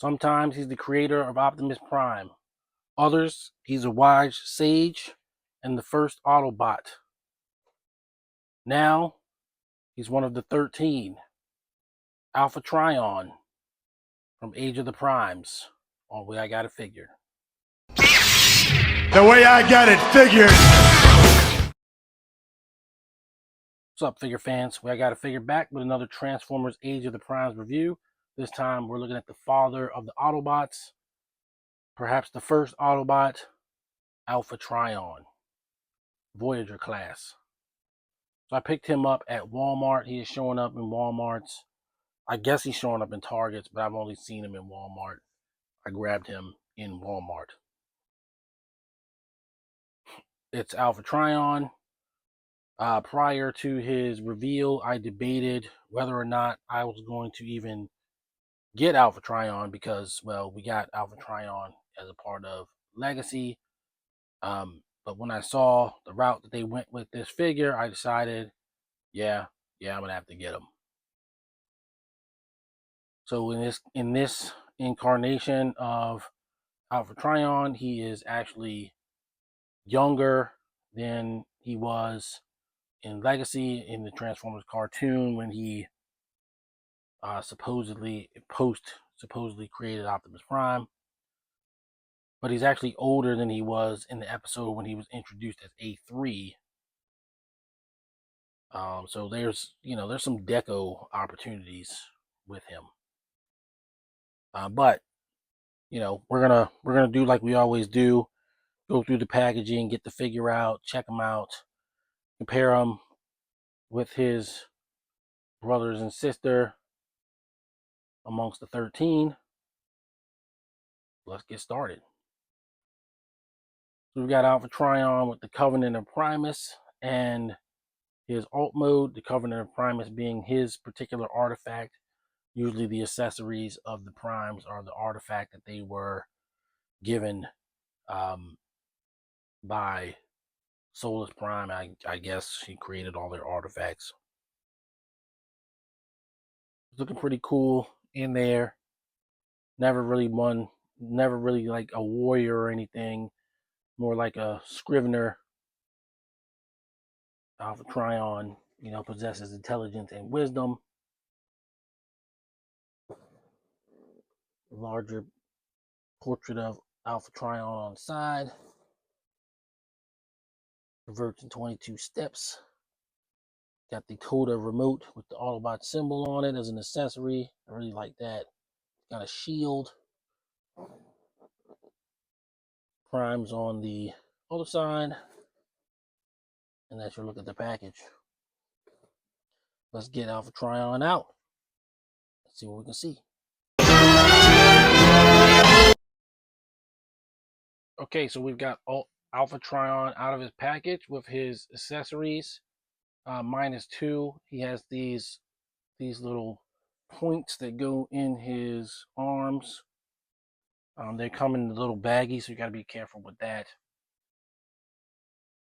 Sometimes he's the creator of Optimus Prime. Others, he's a wise sage and the first Autobot. Now, he's one of the 13, Alpha Trion from Age of the Primes. On Way I Got It Figured. The way I got it figured. What's up, figure fans? I got to figure back with another Transformers Age of the Primes review. This time we're looking at the father of the Autobots, perhaps the first Autobot, Alpha Trion, Voyager class. So I picked him up at Walmart. He is showing up in Walmarts. I guess he's showing up in Targets, but I've only seen him in Walmart. I grabbed him in Walmart. It's Alpha Trion. Prior to his reveal, I debated whether or not I was going to even get Alpha Trion because, well, we got Alpha Trion as a part of Legacy. But when I saw the route that they went with this figure, I decided, yeah, I'm gonna have to get him. So in this incarnation of Alpha Trion, he is actually younger than he was in Legacy in the Transformers cartoon when he supposedly created Optimus Prime. But he's actually older than he was in the episode when he was introduced as A3. So there's some deco opportunities with him. But we're gonna do like we always do, go through the packaging, get the figure out, check him out, compare him with his brothers and sister amongst the 13. Let's get started. So we've got Alpha Trion with the Covenant of Primus and his alt mode, the Covenant of Primus being his particular artifact. Usually the accessories of the Primes are the artifact that they were given by Solus Prime. I guess he created all their artifacts. It's looking pretty cool in there. Never really like a warrior or anything. More like a scrivener. Alpha Trion, possesses intelligence and wisdom. Larger portrait of Alpha Trion on the side. Reverts in 22 steps. Got the Coda remote with the Autobot symbol on it as an accessory. I really like that. Got a shield. Primes on the other side. And that's your look at the package. Let's get Alpha Trion out. Let's see what we can see. Okay, so we've got Alpha Trion out of his package with his accessories. -2. He has these little points that go in his arms. They come in the little baggie, so you got to be careful with that.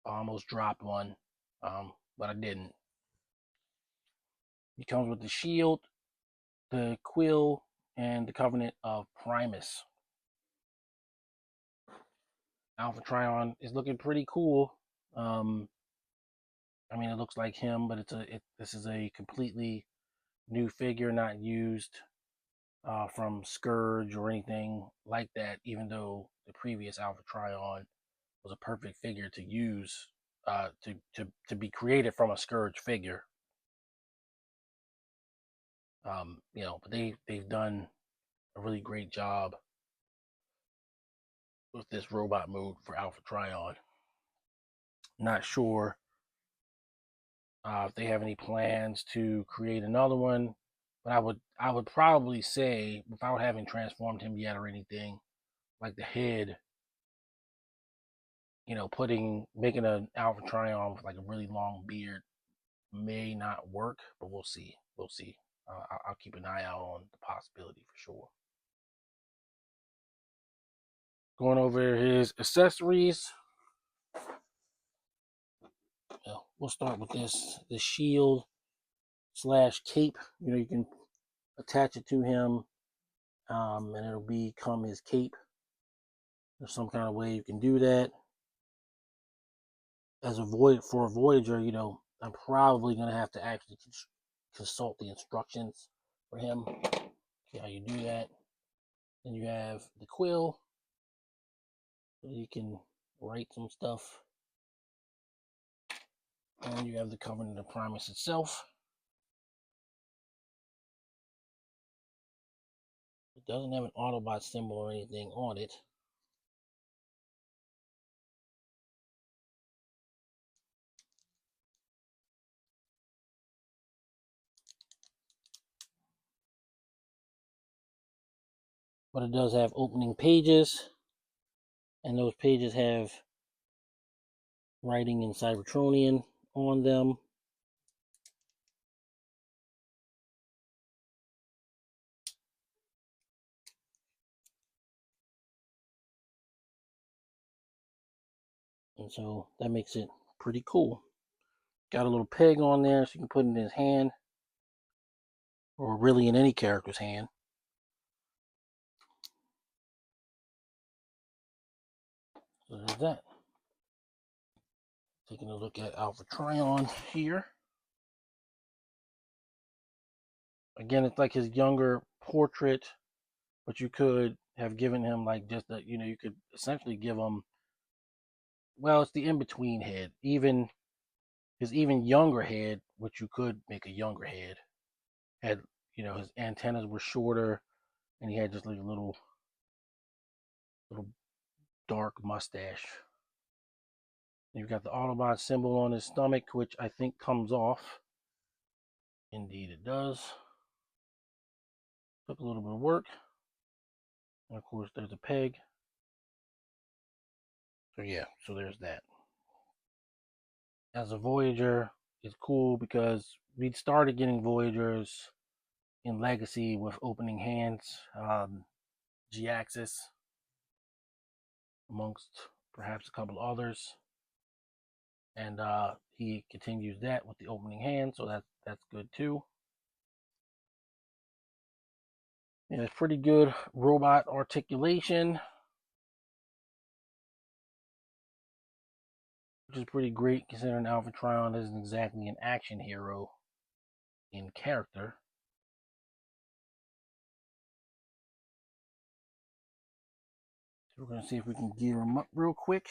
I almost dropped one, but I didn't. He comes with the shield, the quill, and the Covenant of Primus. Alpha Trion is looking pretty cool. I mean, it looks like him, but this is a completely new figure, not used from Scourge or anything like that, even though the previous Alpha Trion was a perfect figure to use, to be created from a Scourge figure. But they've done a really great job with this robot mode for Alpha Trion. Not sure if they have any plans to create another one, but I would probably say, without having transformed him yet or anything, like the head, making an Alpha Trion with like a really long beard may not work, but we'll see. I'll keep an eye out on the possibility for sure. Going over his accessories. We'll start with the shield / cape. You can attach it to him and it'll become his cape. There's some kind of way you can do that. As a Voyager, you know, I'm probably gonna have to actually consult the instructions for him. See how you do that. Then you have the quill, so you can write some stuff. And you have the Covenant of Primus itself. It doesn't have an Autobot symbol or anything on it. But it does have opening pages, and those pages have writing in Cybertronian on them. And so that makes it pretty cool. Got a little peg on there so you can put it in his hand, or really in any character's hand. So there's that. Taking a look at Alpha Trion here. Again, it's like his younger portrait, but you could have given him like just a, you know, you could essentially give him, well, it's the in-between head. Even his even younger head, which you could make a younger head, had, you know, his antennas were shorter, and he had just like a little dark mustache. You've got the Autobot symbol on his stomach, which I think comes off. Indeed it does. Took a little bit of work. And of course there's a peg. So yeah, so there's that. As a Voyager, it's cool because we started getting Voyagers in Legacy with opening hands, G-Axis, amongst perhaps a couple others. And he continues that with the opening hand, so that's good too. And it's pretty good robot articulation, which is pretty great considering Alpha Trion isn't exactly an action hero in character. So we're going to see if we can gear him up real quick.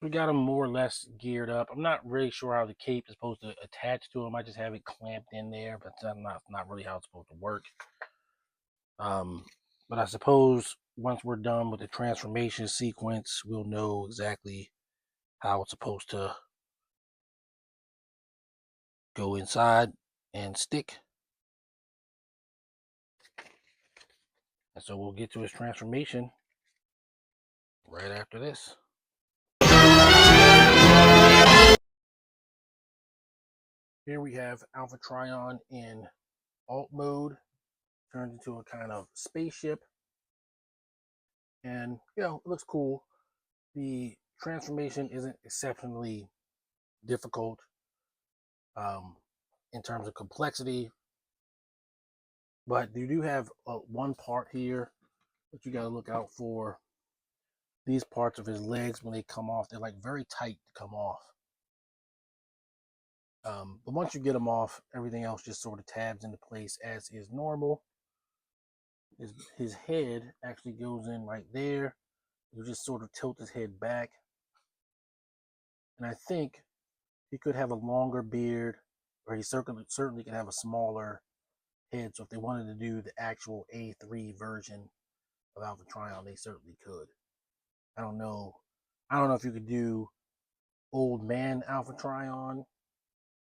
We got him more or less geared up. I'm not really sure how the cape is supposed to attach to him. I just have it clamped in there, but that's not really how it's supposed to work. But I suppose once we're done with the transformation sequence, we'll know exactly how it's supposed to go inside and stick. And so we'll get to his transformation right after this. Here we have Alpha Trion in alt mode, turned into a kind of spaceship. And, you know, it looks cool. The transformation isn't exceptionally difficult in terms of complexity, but you do have one part here that you got to look out for. These parts of his legs, when they come off, they're like very tight to come off. But once you get them off, everything else just sort of tabs into place as is normal. His head actually goes in right there. You just sort of tilt his head back. And I think he could have a longer beard, or he certainly could have a smaller head. So if they wanted to do the actual A3 version of Alpha Trion, they certainly could. I don't know if you could do old man Alpha Trion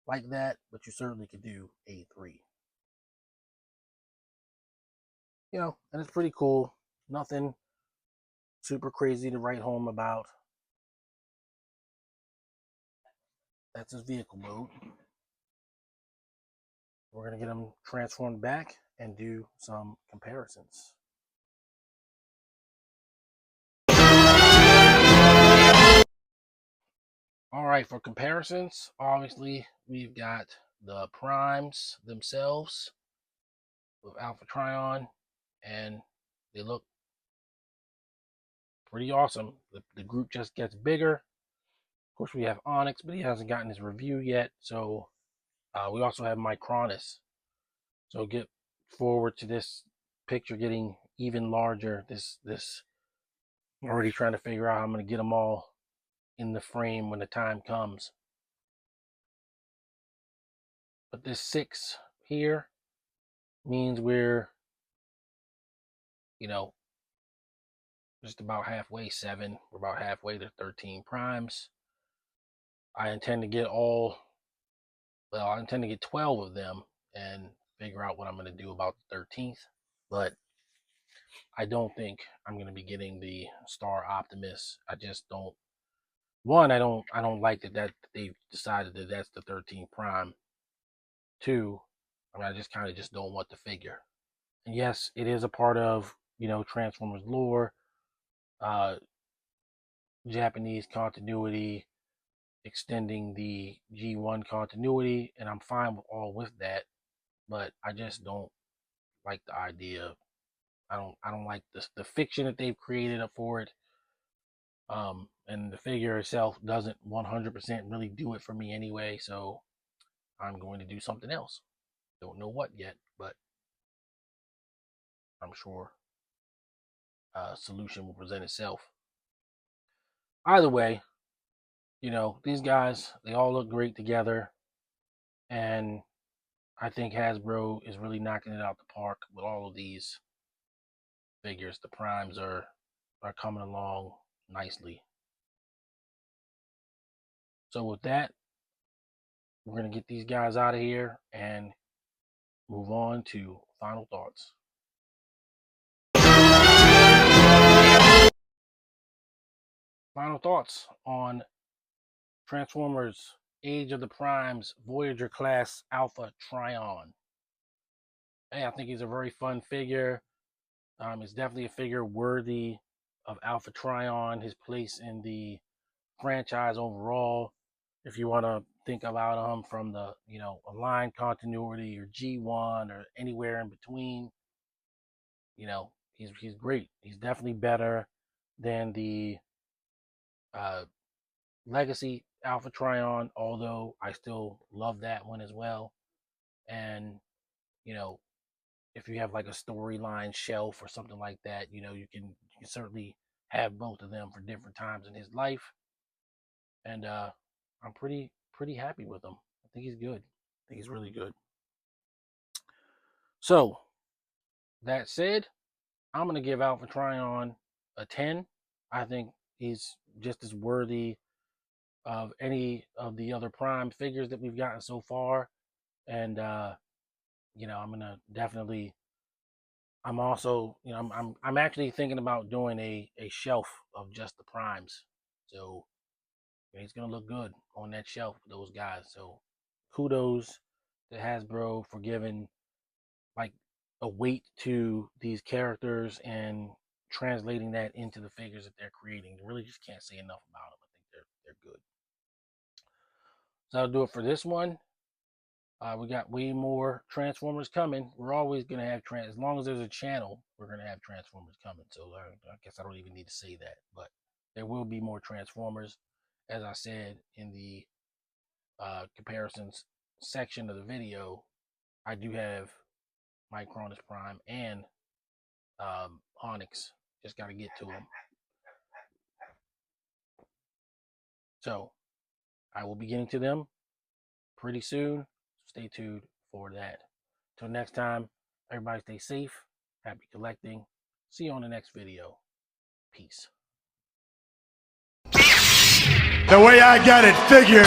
like that, but you certainly could do A3. You know, and it's pretty cool. Nothing super crazy to write home about. That's his vehicle mode. We're going to get him transformed back and do some comparisons. All right, for comparisons, obviously we've got the primes themselves with Alpha Trion, and they look pretty awesome. The group just gets bigger. Of course, we have Onyx, but he hasn't gotten his review yet. So we also have Micronus. So get forward to this picture getting even larger. I'm already trying to figure out how I'm going to get them all in the frame when the time comes. But this 6 here means we're, just about halfway. 7. We're about halfway to 13 primes. I intend to get 12 of them and figure out what I'm going to do about the 13th. But I don't think I'm going to be getting the Star Optimus. I just don't. One, I don't like that they've decided that that's the 13th prime. 2, I just kind of just don't want the figure. And yes, it is a part of, Transformers lore, Japanese continuity, extending the G1 continuity, and I'm fine with that. But I just don't like the idea. I don't like the fiction that they've created up for it. And the figure itself doesn't 100% really do it for me anyway, so I'm going to do something else. Don't know what yet, but I'm sure a solution will present itself. Either way, these guys, they all look great together, and I think Hasbro is really knocking it out the park with all of these figures. The primes are coming along nicely. So with that, we're going to get these guys out of here and move on to final thoughts. Final thoughts on Transformers Age of the Primes Voyager Class Alpha Trion. Hey, I think he's a very fun figure. It's definitely a figure worthy of Alpha Trion, his place in the franchise overall. If you want to think about him from the, line continuity or G1 or anywhere in between, he's great. He's definitely better than the Legacy Alpha Trion, although I still love that one as well. And, if you have like a storyline shelf or something like that, you can certainly have both of them for different times in his life. And I'm pretty happy with him. I think he's good. I think he's really good. So that said, I'm gonna give Alpha Trion a 10. I think he's just as worthy of any of the other prime figures that we've gotten so far. And I'm gonna definitely. I'm also, I'm actually thinking about doing a shelf of just the primes. So he's gonna look good on that shelf with those guys. So kudos to Hasbro for giving like a weight to these characters and translating that into the figures that they're creating. You really just can't say enough about them. I think they're good. So that'll do it for this one. We got way more Transformers coming. We're always going to have as long as there's a channel, we're going to have Transformers coming. So I guess I don't even need to say that, but there will be more Transformers. As I said in the comparisons section of the video, I do have Micronus Prime and Onyx. Just got to get to them. So I will be getting to them pretty soon. Stay tuned for that. Till next time, everybody stay safe. Happy collecting. See you on the next video. Peace. The way I got it figured.